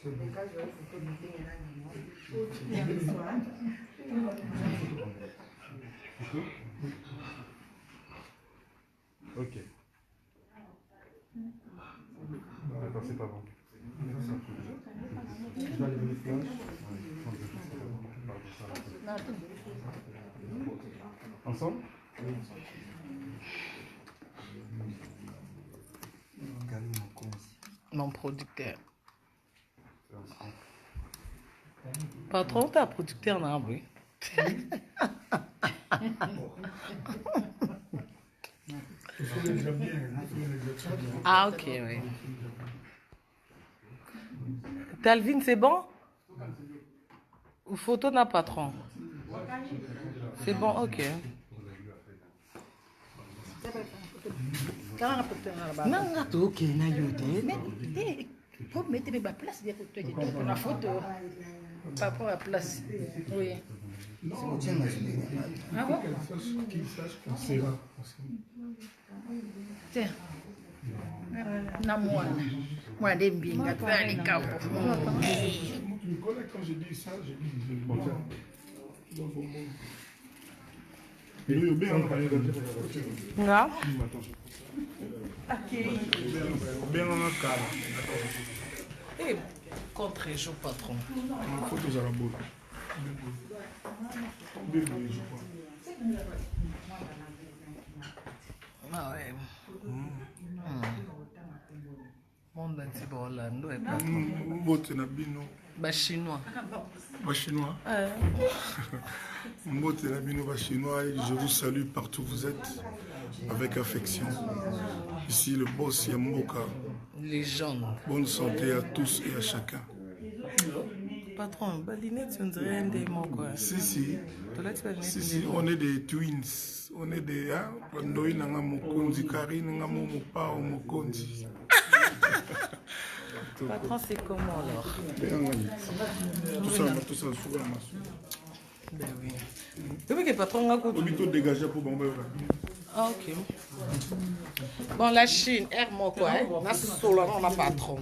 Ok. Attends, c'est pas bon. Ensemble? Mon producteur. Patron, t'as producteur en arbre. Ah, ok, oui. Talvin, c'est bon? Ou photo d'un patron? C'est bon, ok. Non, ok, na yote. Mais, pour mettre ma place, il faut que la photo. Pas pour la place. Oui. Ah bon? Tiens. Na moi des bien, faire les camps. Quand j'ai dit ça, j'ai dit bon. Là? Et contre-jour, patron. Ah ouais. Monde entier pour Orlando et patron. Bah chinois. Chinois. Chinois, je vous salue partout où vous êtes avec affection. Ici le boss Yamboka. Les jeunes. Bonne santé à tous et à chacun. Patron, balinette, on dirait un démon quoi. Si, on est des twins. On est des Patron, c'est comment alors? Tout ça, souvent. Ben oui. Depuis que patron a coupé. Ah, ok. Bon, la Chine, air moi quoi, hein? On a solo, on a patron.